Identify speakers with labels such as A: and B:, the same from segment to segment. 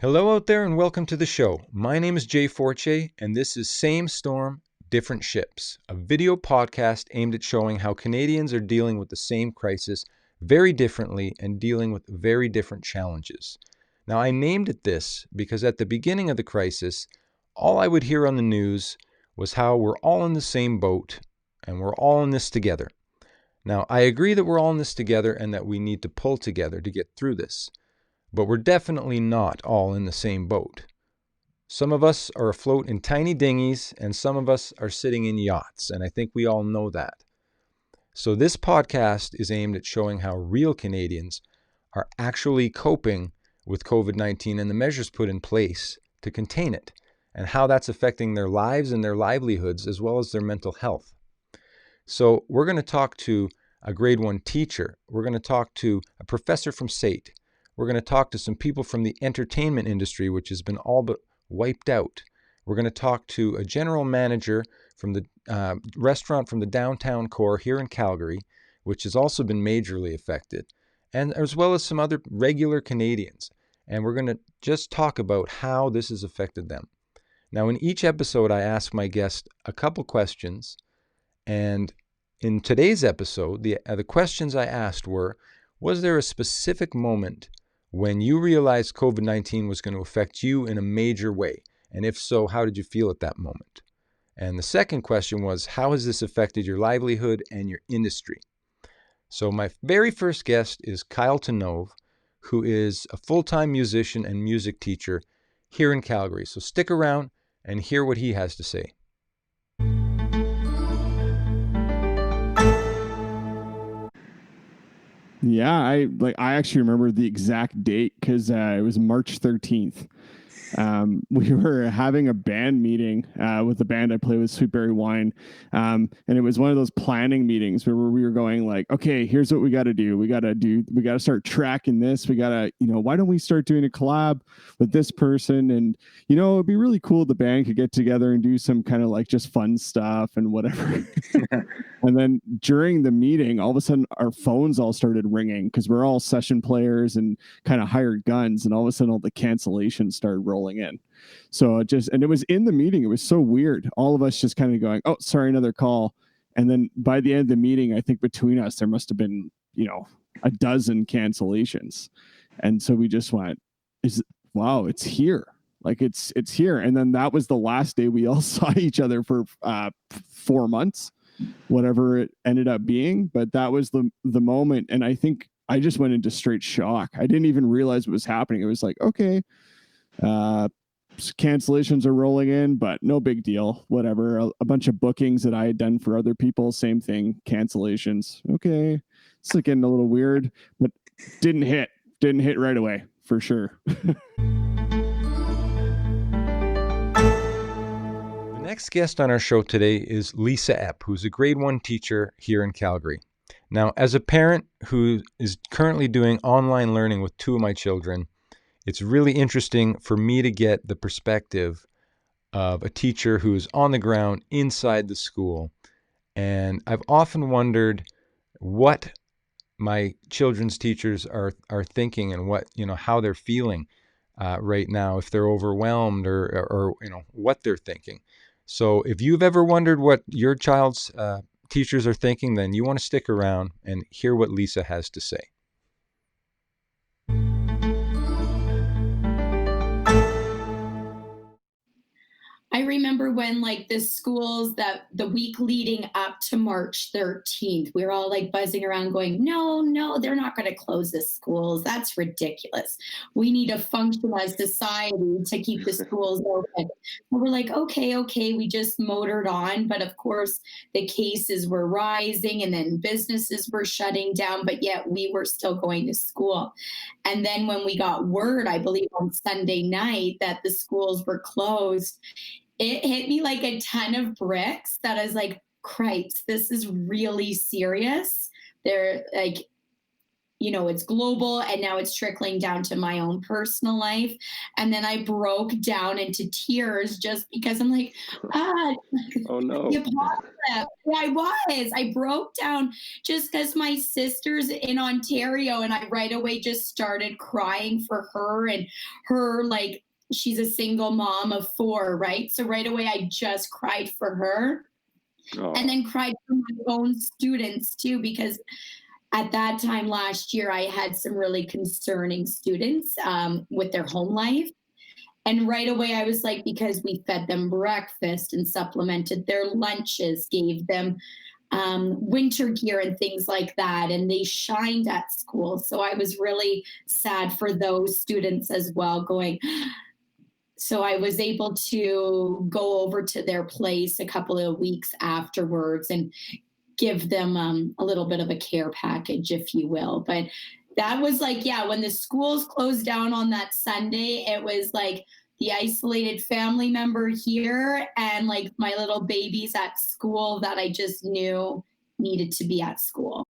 A: Hello out there and welcome to the show. My name is Jay Forche and this is Same Storm, Different Ships, a video podcast aimed at showing how Canadians are dealing with the same crisis very differently and dealing with very different challenges. Now, I named it this because at the beginning of the crisis, all I would hear on the news was how we're all in the same boat and we're all in this together. Now, I agree that we're all in this together and that we need to pull together to get through this. But we're definitely not all in the same boat. Some of us are afloat in tiny dinghies, and some of us are sitting in yachts, and I think we all know that. So this podcast is aimed at showing how real Canadians are actually coping with COVID-19 and the measures put in place to contain it, and how that's affecting their lives and their livelihoods as well as their mental health. So we're going to talk to a grade 1 teacher. We're going to talk to a professor from SAIT. We're going to talk to some people from the entertainment industry, which has been all but wiped out. We're going to talk to a general manager from the restaurant from the downtown core here in Calgary, which has also been majorly affected, and as well as some other regular Canadians. And we're going to just talk about how this has affected them. Now, in each episode, I ask my guest a couple questions. And in today's episode, the questions I asked were, was there a specific moment when you realized COVID-19 was going to affect you in a major way? And if so, how did you feel at that moment? And the second question was, how has this affected your livelihood and your industry? So my very first guest is Kyle Tenove, who is a full-time musician and music teacher here in Calgary. So stick around and hear what he has to say.
B: Yeah, I actually remember the exact date because it was March 13th. We were having a band meeting with the band I play with, Sweetberry Wine, and it was one of those planning meetings where we were going like, okay, here's what we got to do. We got to start tracking this. We got to, why don't we start doing a collab with this person? And it'd be really cool if the band could get together and do some kind of like just fun stuff and whatever. And then during the meeting, all of a sudden our phones all started ringing because we're all session players and kind of hired guns. And all of a sudden all the cancellations started rolling in. So and it was in the meeting. It was so weird. All of us just kind of going, oh, sorry, another call. And then by the end of the meeting, I think between us, there must have been, a dozen cancellations. And so we just went, wow, it's here. Like it's here. And then that was the last day we all saw each other for 4 months, whatever it ended up being. But that was the moment. And I think I just went into straight shock. I didn't even realize what was happening. It was like, okay, cancellations are rolling in, but no big deal. Whatever. A bunch of bookings that I had done for other people, same thing, cancellations. Okay. It's like getting a little weird, but didn't hit right away for sure.
A: The next guest on our show today is Lisa Epp, who's a grade 1 teacher here in Calgary. Now, as a parent who is currently doing online learning with 2 of my children, it's really interesting for me to get the perspective of a teacher who is on the ground inside the school. And I've often wondered what my children's teachers are thinking and what, how they're feeling right now, if they're overwhelmed or what they're thinking. So if you've ever wondered what your child's teachers are thinking, then you want to stick around and hear what Lisa has to say.
C: I remember when the schools that the week leading up to March 13th, we were all buzzing around going, no, they're not going to close the schools. That's ridiculous. We need to function as society to keep the schools open. And we're like, okay, we just motored on. But of course, the cases were rising and then businesses were shutting down, but yet we were still going to school. And then when we got word, I believe on Sunday night, that the schools were closed, it hit me like a ton of bricks that I was like, Christ, this is really serious. They're it's global and now it's trickling down to my own personal life. And then I broke down into tears just because I'm like, ah,
D: Oh no.
C: the apocalypse. Yeah, I broke down just because my sister's in Ontario and I right away just started crying for her and her, like, she's a single mom of 4, right? So right away I just cried for her
D: Oh,
C: and then cried for my own students too, because at that time last year, I had some really concerning students with their home life. And right away, I was like, because we fed them breakfast and supplemented their lunches, gave them winter gear and things like that. And they shined at school. So I was really sad for those students as well, going, so I was able to go over to their place a couple of weeks afterwards and give them a little bit of a care package, if you will. But that was like, yeah, when the schools closed down on that Sunday, it was like the isolated family member here and like my little babies at school that I just knew needed to be at school.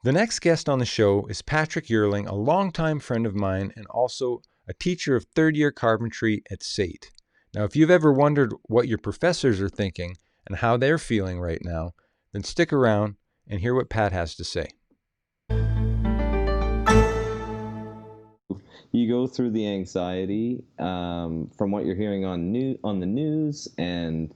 A: The next guest on the show is Patrick Yearling, a longtime friend of mine and also a teacher of third-year carpentry at SAIT. Now, if you've ever wondered what your professors are thinking and how they're feeling right now, then stick around and hear what Pat has to say.
D: you go through the anxiety from what you're hearing on the news, and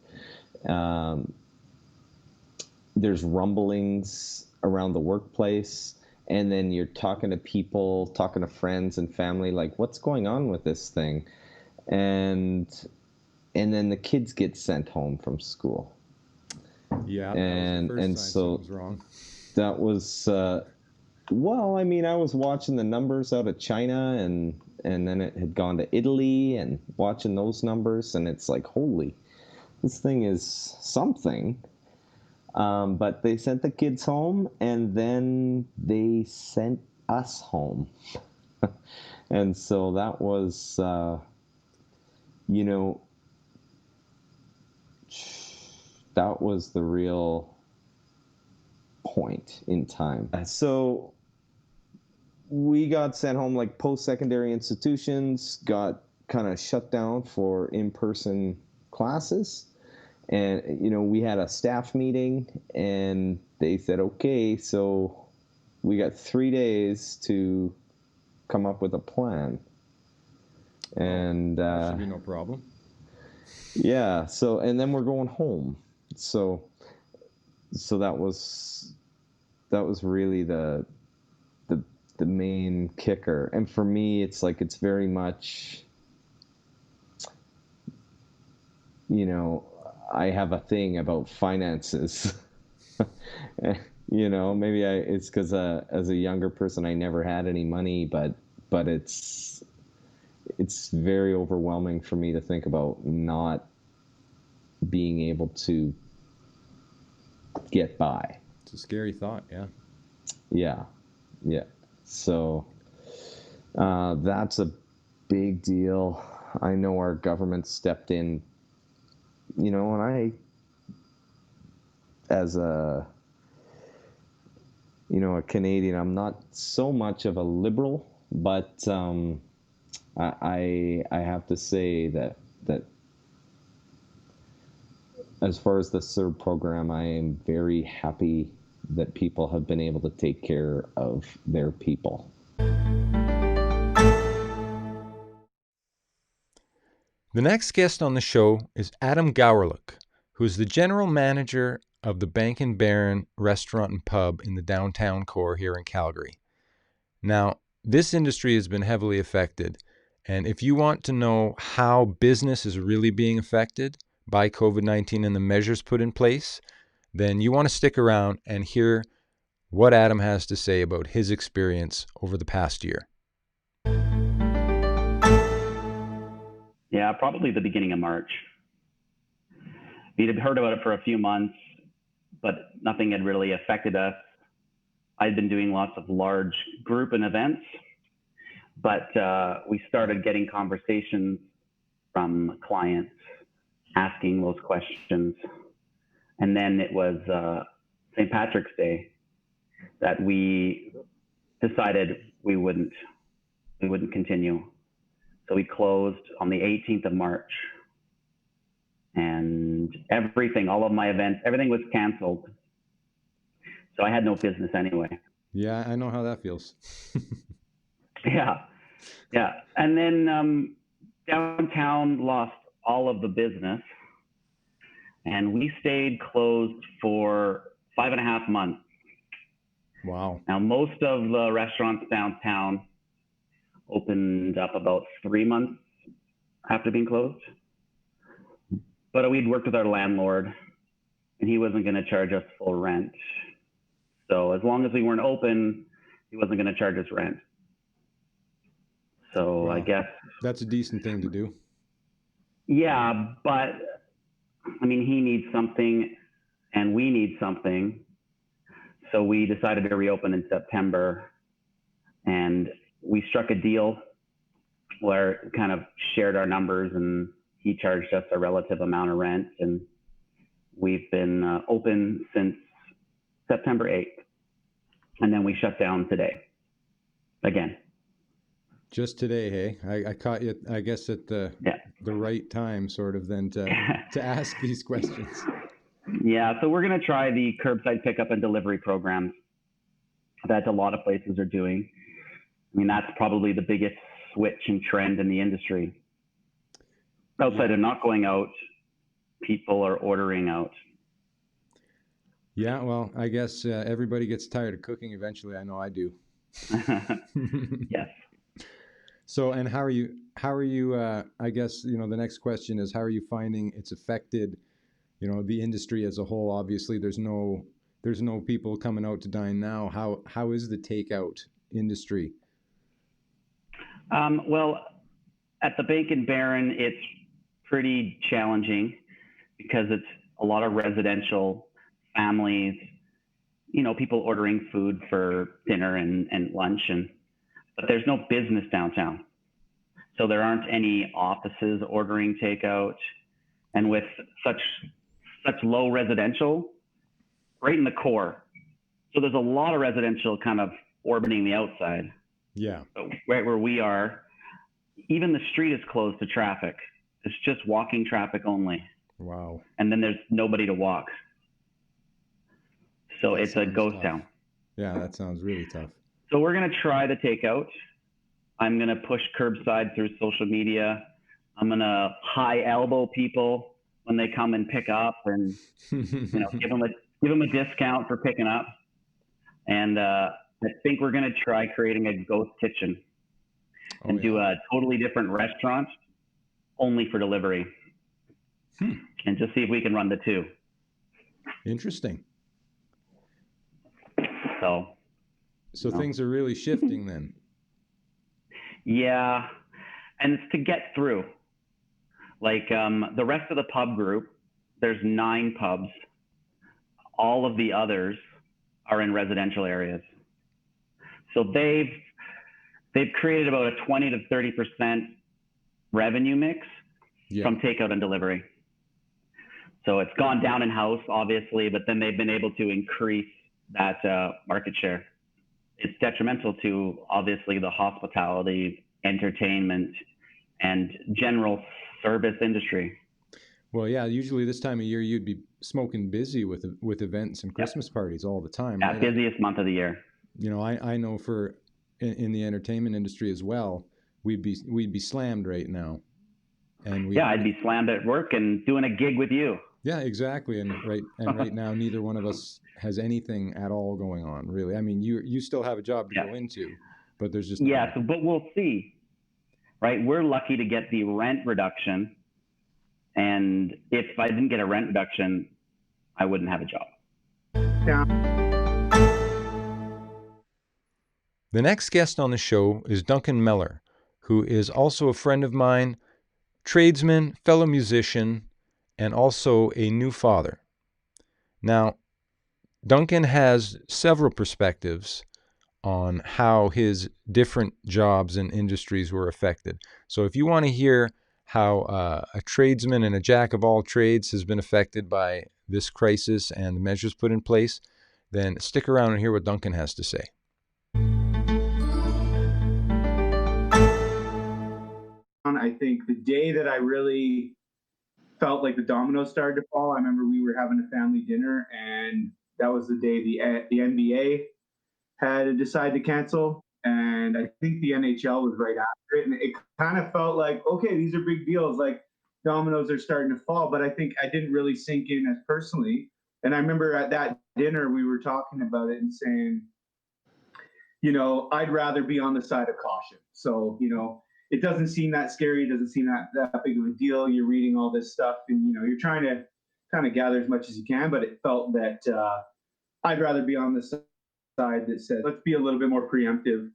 D: there's rumblings around the workplace, and then you're talking to people, talking to friends and family, like, what's going on with this thing? And then the kids get sent home from school.
A: Yeah,
D: and so
A: was wrong.
D: that was well, I mean, I was watching the numbers out of China, and then it had gone to Italy, and watching those numbers, and it's like, holy, this thing is something. But they sent the kids home, and then they sent us home. And so that was, that was the real point in time. So we got sent home, like post-secondary institutions got kind of shut down for in-person classes. And, we had a staff meeting, and they said, okay, so we got 3 days to come up with a plan. And
A: that should be no problem.
D: Yeah, so, and then we're going home. So that was really the main kicker. And for me, it's like, it's very much, I have a thing about finances. Maybe it's because as a younger person, I never had any money, but it's very overwhelming for me to think about not being able to get by.
A: It's a scary thought, yeah.
D: Yeah. So that's a big deal. I know our government stepped in, and I, as a Canadian, I'm not so much of a liberal, but I have to say that as far as the CERB program, I am very happy that people have been able to take care of their people.
A: The next guest on the show is Adam Gowerlook, who is the general manager of the Bank & Baron restaurant and pub in the downtown core here in Calgary. Now, this industry has been heavily affected, and if you want to know how business is really being affected by COVID-19 and the measures put in place, then you want to stick around and hear what Adam has to say about his experience over the past year.
E: Yeah, probably the beginning of March. We'd heard about it for a few months, but nothing had really affected us. I'd been doing lots of large group and events, but we started getting conversations from clients asking those questions. And then it was St. Patrick's Day, that we decided we wouldn't continue. So we closed on the 18th of March, and everything, all of my events, everything was canceled. So I had no business anyway.
A: Yeah, I know how that feels.
E: Yeah. And then downtown lost all of the business, and we stayed closed for 5.5 months.
A: Wow.
E: Now, most of the restaurants downtown opened up about 3 months after being closed. But we'd worked with our landlord, and he wasn't going to charge us full rent. So as long as we weren't open, he wasn't going to charge us rent. So
A: Wow.
E: I guess
A: That's a decent thing to do.
E: yeah, but I mean, he needs something and we need something. So we decided to reopen in September, and we struck a deal where it kind of shared our numbers, and he charged us a relative amount of rent, and we've been open since September 8th. And then we shut down today again.
A: Just today, hey? I caught you, I guess, at the right time, sort of, then to ask these questions.
E: Yeah, so we're going to try the curbside pickup and delivery programs that a lot of places are doing. I mean, that's probably the biggest switch and trend in the industry. Outside of not going out, people are ordering out.
A: Yeah, well, I guess everybody gets tired of cooking eventually. I know I do.
E: Yes.
A: So, and how are you, I guess, the next question is, how are you finding it's affected, the industry as a whole? Obviously, there's no people coming out to dine now. How is the takeout industry?
E: Well, at the Bank and Baron, it's pretty challenging because it's a lot of residential families, people ordering food for dinner and lunch, but there's no business downtown. So there aren't any offices ordering takeout. And with such low residential, right in the core. So there's a lot of residential kind of orbiting the outside.
A: Yeah.
E: But right where we are, even the street is closed to traffic. It's just walking traffic only.
A: Wow.
E: And then there's nobody to walk. So it's a ghost town.
A: Yeah, that sounds really tough.
E: So we're going to try the takeout. I'm going to push curbside through social media. I'm going to high elbow people when they come and pick up, and give them a discount for picking up. And I think we're going to try creating a ghost kitchen and do a totally different restaurant only for delivery, and just see if we can run the two.
A: Interesting.
E: So
A: things are really shifting then.
E: Yeah, and it's to get through. Like the rest of the pub group, there's 9 pubs. All of the others are in residential areas. So they've created about a 20 to 30% revenue mix from takeout and delivery. So it's gone down in house, obviously, but then they've been able to increase that market share. It's detrimental to, obviously, the hospitality, entertainment, and general service industry.
A: Well, yeah, usually this time of year you'd be smoking busy with events and Christmas parties all the time.
E: That busiest month of the year.
A: I know for in the entertainment industry as well, we'd be slammed right now. And
E: I'd be slammed at work and doing a gig with you.
A: Yeah, exactly. And right now, neither one of us has anything at all going on, really. I mean, you still have a job to go into, but there's just
E: but we'll see, right? We're lucky to get the rent reduction, and if I didn't get a rent reduction, I wouldn't have a job.
F: Yeah.
A: The next guest on the show is Duncan Meller, who is also a friend of mine, tradesman, fellow musician, and also a new father. Now, Duncan has several perspectives on how his different jobs and industries were affected. So if you want to hear how a tradesman and a jack of all trades has been affected by this crisis and the measures put in place, then stick around and hear what Duncan has to say.
F: I think the day that I really felt like the dominoes started to fall, I remember we were having a family dinner, and that was the day the NBA had decided to cancel, and I think the NHL was right after it, and it kind of felt like, okay, these are big deals, like dominoes are starting to fall, but I think I didn't really sink in as personally. And I remember at that dinner we were talking about it and saying, I'd rather be on the side of caution. So, it doesn't seem that scary. It doesn't seem that big of a deal. You're reading all this stuff and, you're trying to kind of gather as much as you can, but it felt that I'd rather be on the side that says, let's be a little bit more preemptive.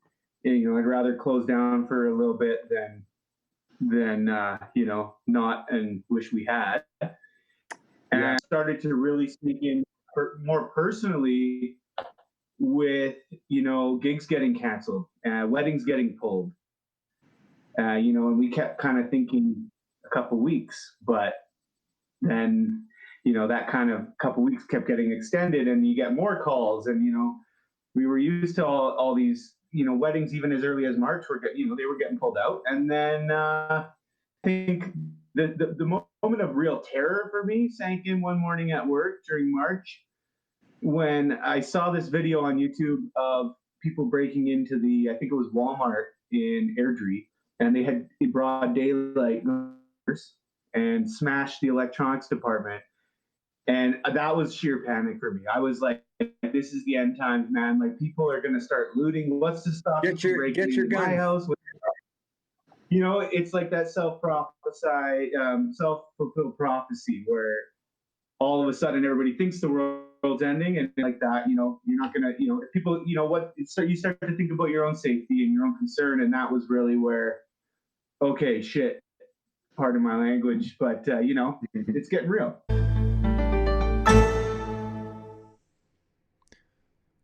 F: And, I'd rather close down for a little bit than not and wish we had. And I started to really sneak in more personally with, gigs getting canceled, weddings getting pulled. And we kept kind of thinking a couple weeks, but then, that kind of couple weeks kept getting extended and you get more calls and, we were used to all these, weddings, even as early as March they were getting pulled out. And then I think the moment of real terror for me sank in one morning at work during March when I saw this video on YouTube of people breaking into I think it was Walmart in Airdrie, and they had broad daylight and smashed the electronics department. And that was sheer panic for me. I was like, this is the end times, man. Like, people are going to start looting. What's to stop
A: Get your
F: into
A: gun.
F: my house? It's like that self-fulfilled prophecy where all of a sudden everybody thinks the world's ending, and like that, you're not going to, if people, you start to think about your own safety and your own concern. And that was really where, okay, shit, pardon my language, but, it's getting real.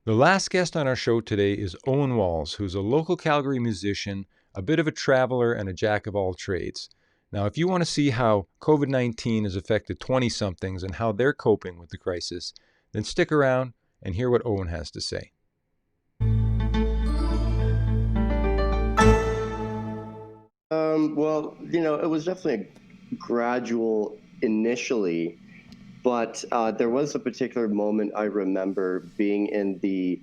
A: The last guest on our show today is Owen Walls, who's a local Calgary musician, a bit of a traveler, and a jack of all trades. Now, if you want to see how COVID-19 has affected 20-somethings and how they're coping with the crisis, then stick around and hear what Owen has to say.
G: Well, it was definitely gradual initially, but there was a particular moment I remember being in the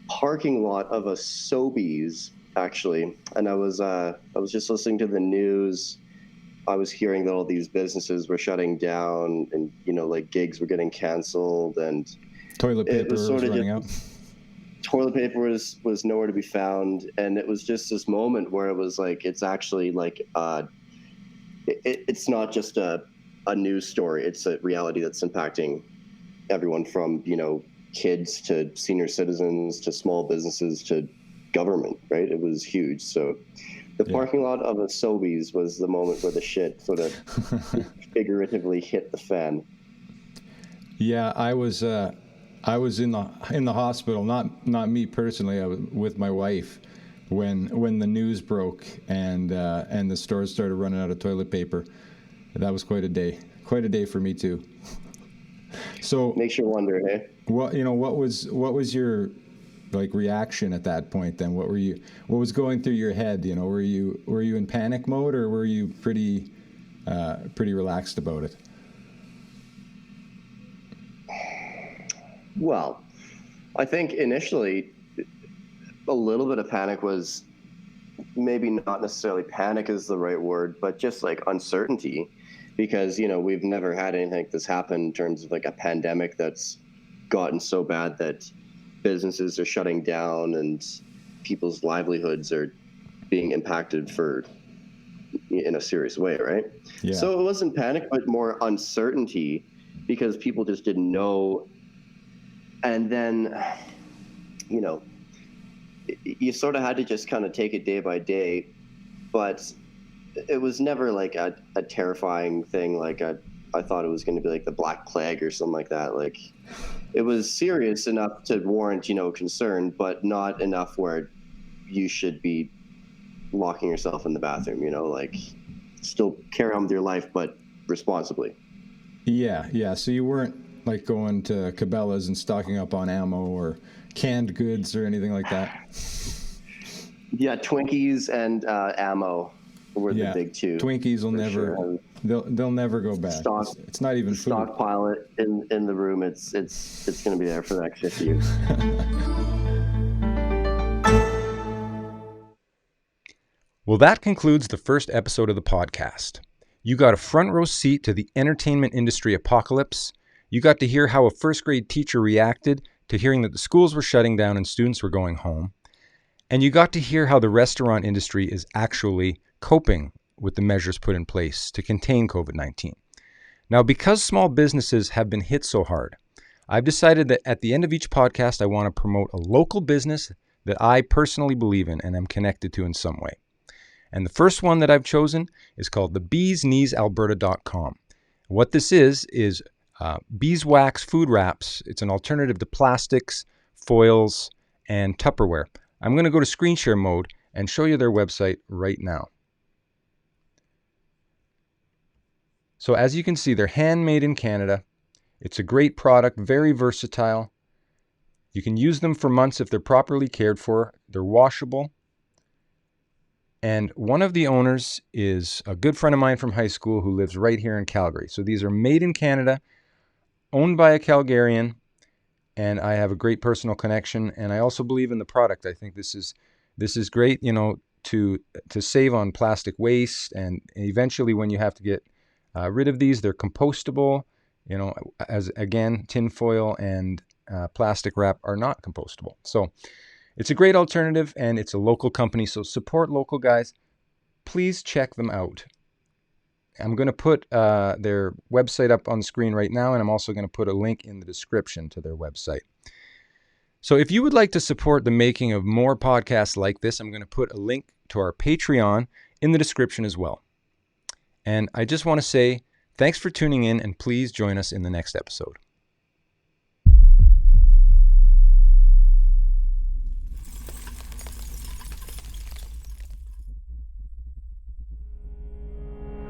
G: parking lot of a Sobeys, actually, and I was just listening to the news. I was hearing that all these businesses were shutting down, and like gigs were getting canceled, and
A: Toilet paper was running out.
G: Toilet paper was nowhere to be found, and it was just this moment where it was like, it's actually like it's not just a news story, it's a reality that's impacting everyone from kids to senior citizens to small businesses to government, right? It was huge. So the parking lot of a Sobeys was the moment where the shit sort of figuratively hit the fan.
A: Yeah, I was in the hospital, not me personally. I was with my wife when the news broke and the stores started running out of toilet paper. That was quite a day for me too. So
G: makes you wonder, hey?
A: What was your reaction at that point then? What was going through your head? Were you in panic mode, or were you pretty relaxed about it?
G: Well, I think initially a little bit of panic was maybe not necessarily panic is the right word, but just like uncertainty, because, we've never had anything like this happen in terms of like a pandemic that's gotten so bad that businesses are shutting down and people's livelihoods are being impacted in a serious way, right? Yeah. So it wasn't panic, but more uncertainty, because people just didn't know. And then, you sort of had to just kind of take it day by day, but it was never like a terrifying thing. Like I thought it was going to be like the Black Plague or something like that. Like, it was serious enough to warrant, concern, but not enough where you should be locking yourself in the bathroom, like still carry on with your life, but responsibly.
A: Yeah. So you weren't like going to Cabela's and stocking up on ammo or canned goods or anything like that?
G: Yeah, Twinkies and ammo were the big two.
A: Twinkies will never,
G: sure.
A: they'll never go bad. It's not even food.
G: Stockpile it in the room. It's going to be there for the next 50 years.
A: Well, that concludes the first episode of the podcast. You got a front row seat to the entertainment industry apocalypse. You got to hear how a first grade teacher reacted to hearing that the schools were shutting down and students were going home. And you got to hear how the restaurant industry is actually coping with the measures put in place to contain COVID-19. Now, because small businesses have been hit so hard, I've decided that at the end of each podcast, I want to promote a local business that I personally believe in and am connected to in some way. And the first one that I've chosen is called the beeskneesalberta.com. What this is beeswax food wraps. It's an alternative to plastics, foils, and Tupperware. I'm going to go to screen share mode and show you their website right now. So as you can see, they're handmade in Canada. It's a great product, very versatile. You can use them for months if they're properly cared for. They're washable. And one of the owners is a good friend of mine from high school who lives right here in Calgary. So these are made in Canada, owned by a Calgarian, and I have a great personal connection. And I also believe in the product. I think this is great, to save on plastic waste. And eventually, when you have to get rid of these, they're compostable. As again, tin foil and plastic wrap are not compostable. So it's a great alternative, and it's a local company, so support local guys. Please check them out. I'm going to put their website up on the screen right now, and I'm also going to put a link in the description to their website. So if you would like to support the making of more podcasts like this, I'm going to put a link to our Patreon in the description as well. And I just want to say thanks for tuning in, and please join us in the next episode.